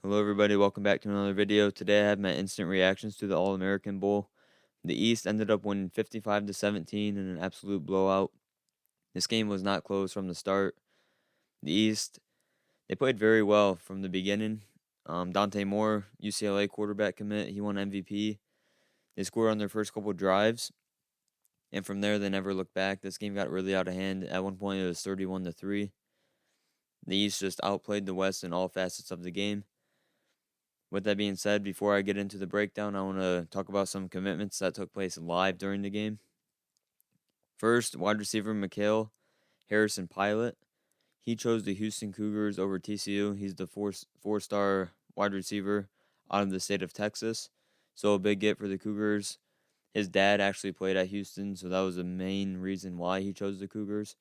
Hello, everybody. Welcome back to another video. Today, I have my instant reactions to the All-American Bowl. The East ended up winning 55-17 in an absolute blowout. This game was not close from the start. The East, they played very well from the beginning. Dante Moore, UCLA quarterback commit, he won MVP. They scored on their first couple drives, and from there, they never looked back. This game got really out of hand. At one point, it was 31-3. The East just outplayed the West in all facets of the game. With that being said, before I get into the breakdown, I want to talk about some commitments that took place live during the game. First, wide receiver Mikhail Harrison Pilot. He chose the Houston Cougars over TCU. He's the four-star wide receiver out of the state of Texas. So a big get for the Cougars. His dad actually played at Houston, so that was the main reason why he chose the Cougars.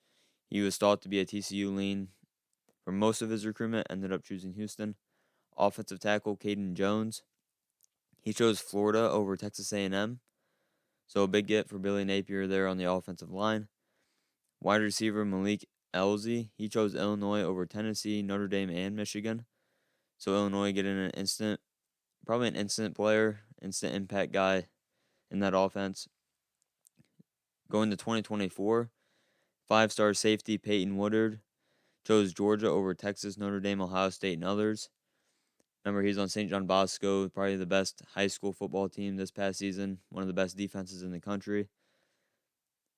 He was thought to be a TCU lean for most of his recruitment, ended up choosing Houston. Offensive tackle Caden Jones. He chose Florida over Texas A&M. So a big get for Billy Napier there on the offensive line. Wide receiver Malik Elzy. He chose Illinois over Tennessee, Notre Dame, and Michigan. So Illinois getting probably an instant player, instant impact guy in that offense. Going to 2024, five-star safety Peyton Woodard chose Georgia over Texas, Notre Dame, Ohio State, and others. Remember, he's on St. John Bosco, probably the best high school football team this past season, one of the best defenses in the country.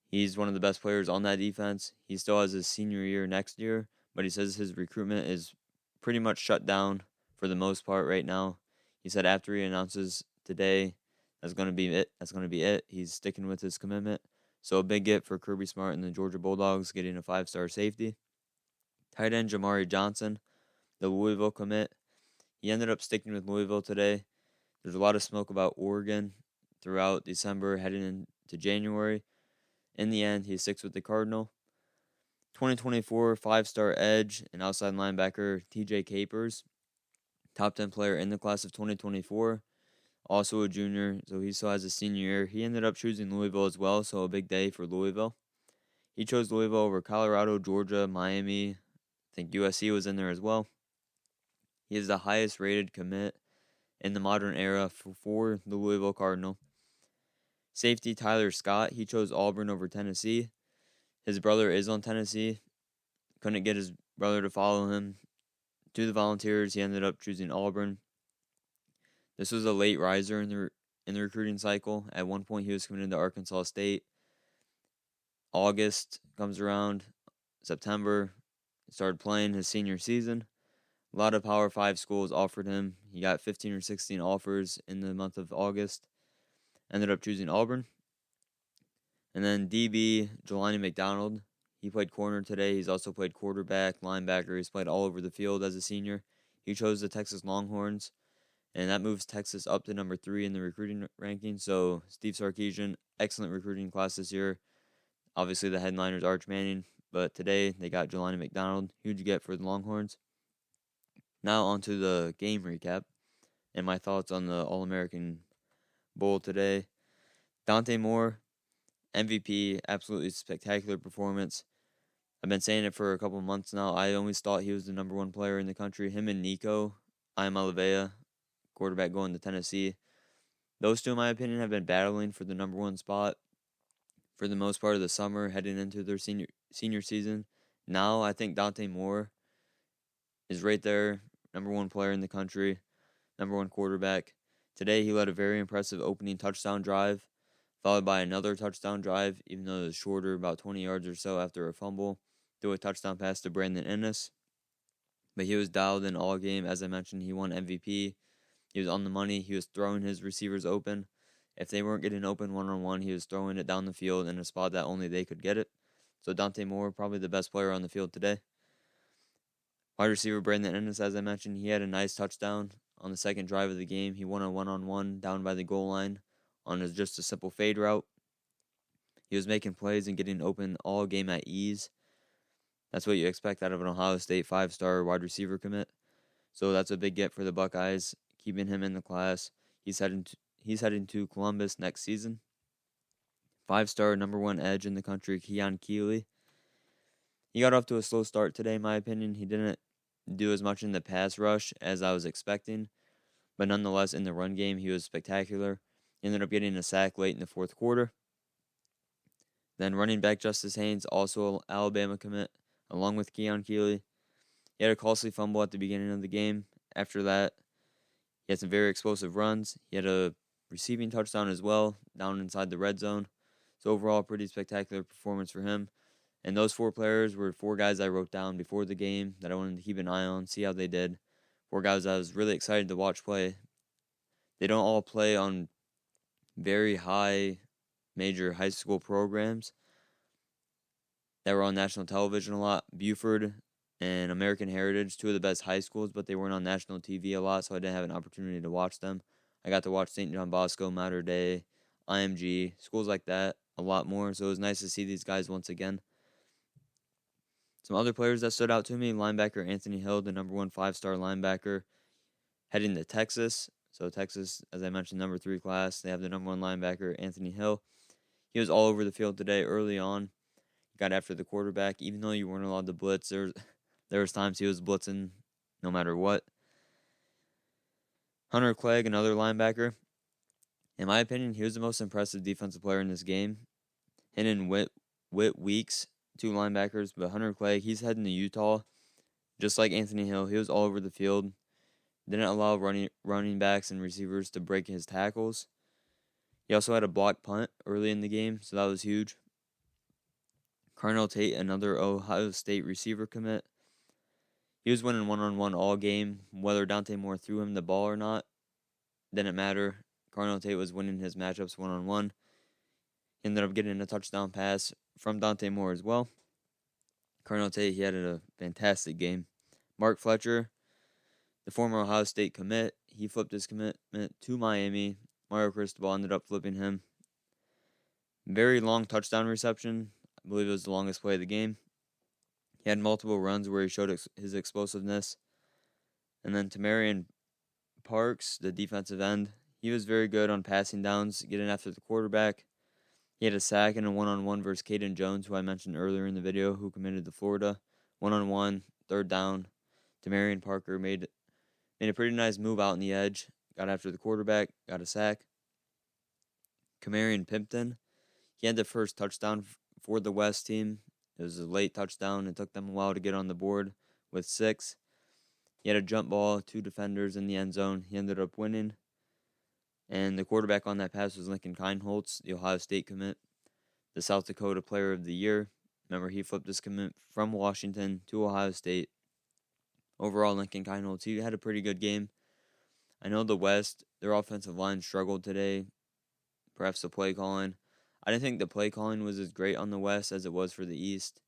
He's one of the best players on that defense. He still has his senior year next year, but he says his recruitment is pretty much shut down for the most part right now. He said after he announces today that's going to be it. He's sticking with his commitment. So a big get for Kirby Smart and the Georgia Bulldogs getting a five-star safety. Tight end Jamari Johnson, the Louisville commit. He ended up sticking with Louisville today. There's a lot of smoke about Oregon throughout December, heading into January. In the end, he sticks with the Cardinal. 2024 five-star edge and outside linebacker TJ Capers, top 10 player in the class of 2024. Also a junior, so he still has a senior year. He ended up choosing Louisville as well, so a big day for Louisville. He chose Louisville over Colorado, Georgia, Miami. I think USC was in there as well. He is the highest rated commit in the modern era for the Louisville Cardinal. Safety Tyler Scott, he chose Auburn over Tennessee. His brother is on Tennessee. Couldn't get his brother to follow him to the Volunteers. He ended up choosing Auburn. This was a late riser in the recruiting cycle. At one point, he was committed to Arkansas State. August comes around, September, he started playing his senior season. A lot of Power 5 schools offered him. He got 15 or 16 offers in the month of August. Ended up choosing Auburn. And then DB Jelani McDonald. He played corner today. He's also played quarterback, linebacker. He's played all over the field as a senior. He chose the Texas Longhorns. And that moves Texas up to number 3 in the recruiting ranking. So Steve Sarkisian, excellent recruiting class this year. Obviously the headliners Arch Manning. But today they got Jelani McDonald. Huge get for the Longhorns. Now on to the game recap and my thoughts on the All-American Bowl today. Dante Moore, MVP, absolutely spectacular performance. I've been saying it for a couple months now. I always thought he was the number 1 player in the country. Him and Nico Iamaleava, quarterback going to Tennessee. Those two, in my opinion, have been battling for the number 1 spot for the most part of the summer, heading into their senior season. Now I think Dante Moore is right there. Number 1 player in the country, number 1 quarterback. Today, he led a very impressive opening touchdown drive, followed by another touchdown drive, even though it was shorter, about 20 yards or so after a fumble. Threw a touchdown pass to Brandon Ennis. But he was dialed in all game. As I mentioned, he won MVP. He was on the money. He was throwing his receivers open. If they weren't getting open one-on-one, he was throwing it down the field in a spot that only they could get it. So Dante Moore, probably the best player on the field today. Wide receiver Brandon Ennis, as I mentioned, he had a nice touchdown on the second drive of the game. He won a one-on-one down by the goal line on just a simple fade route. He was making plays and getting open all game at ease. That's what you expect out of an Ohio State 5-star wide receiver commit. So that's a big get for the Buckeyes, keeping him in the class. He's heading to Columbus next season. 5-star number 1 edge in the country, Keon Keeley. He got off to a slow start today, in my opinion. He didn't do as much in the pass rush as I was expecting, but nonetheless, in the run game, he was spectacular. He ended up getting a sack late in the fourth quarter. Then running back Justice Haynes, also an Alabama commit, along with Keon Keeley. He had a costly fumble at the beginning of the game. After that, he had some very explosive runs. He had a receiving touchdown as well, down inside the red zone. So overall, pretty spectacular performance for him. And those 4 players were 4 guys I wrote down before the game that I wanted to keep an eye on, see how they did. 4 guys I was really excited to watch play. They don't all play on very high major high school programs that were on national television a lot. Buford and American Heritage, 2 of the best high schools, but they weren't on national TV a lot, so I didn't have an opportunity to watch them. I got to watch St. John Bosco, Mater Dei, IMG, schools like that a lot more, so it was nice to see these guys once again. Some other players that stood out to me, linebacker Anthony Hill, the number 1 5-star linebacker, heading to Texas. So Texas, as I mentioned, number 3 class. They have the number 1 linebacker, Anthony Hill. He was all over the field today early on. Got after the quarterback. Even though you weren't allowed to blitz, there was times he was blitzing no matter what. Hunter Clegg, another linebacker. In my opinion, he was the most impressive defensive player in this game. Him and Whit Weeks, 2 linebackers, but Hunter Clegg, he's heading to Utah. Just like Anthony Hill, he was all over the field. Didn't allow running backs and receivers to break his tackles. He also had a blocked punt early in the game, so that was huge. Carnell Tate, another Ohio State receiver commit. He was winning one-on-one all game. Whether Dante Moore threw him the ball or not didn't matter. Carnell Tate was winning his matchups one-on-one. He ended up getting a touchdown pass from Dante Moore as well. Carnell Tate, he had a fantastic game. Mark Fletcher, the former Ohio State commit, he flipped his commitment to Miami. Mario Cristobal ended up flipping him. Very long touchdown reception. I believe it was the longest play of the game. He had multiple runs where he showed his explosiveness. And then Tamarian Parks, the defensive end, he was very good on passing downs, getting after the quarterback. He had a sack and a one-on-one versus Caden Jones, who I mentioned earlier in the video, who committed to Florida. One-on-one, 3rd down. Tamarian Parker made a pretty nice move out on the edge, got after the quarterback, got a sack. Camarion Pimpton, he had the first touchdown for the West team. It was a late touchdown. It took them a while to get on the board with 6. He had a jump ball, 2 defenders in the end zone. He ended up winning. And the quarterback on that pass was Lincoln Kineholtz, the Ohio State commit, the South Dakota Player of the Year. Remember, he flipped his commit from Washington to Ohio State. Overall, Lincoln Kineholtz, he had a pretty good game. I know the West, their offensive line struggled today. Perhaps the play calling. I didn't think the play calling was as great on the West as it was for the East.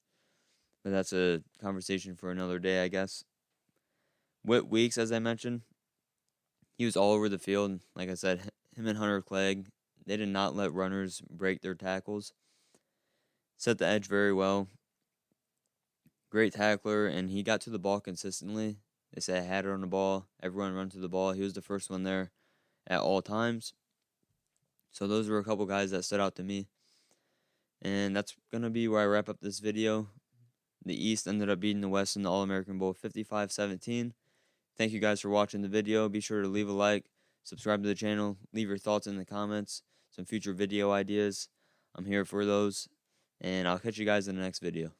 But that's a conversation for another day, I guess. Whit Weeks, as I mentioned, he was all over the field. Like I said, him and Hunter Clegg, they did not let runners break their tackles. Set the edge very well. Great tackler, and he got to the ball consistently. They say I had it on the ball. Everyone run to the ball. He was the first one there at all times. So those were a couple guys that stood out to me. And that's going to be where I wrap up this video. The East ended up beating the West in the All-American Bowl 55-17. Thank you guys for watching the video. Be sure to leave a like, subscribe to the channel, leave your thoughts in the comments, some future video ideas. I'm here for those, and I'll catch you guys in the next video.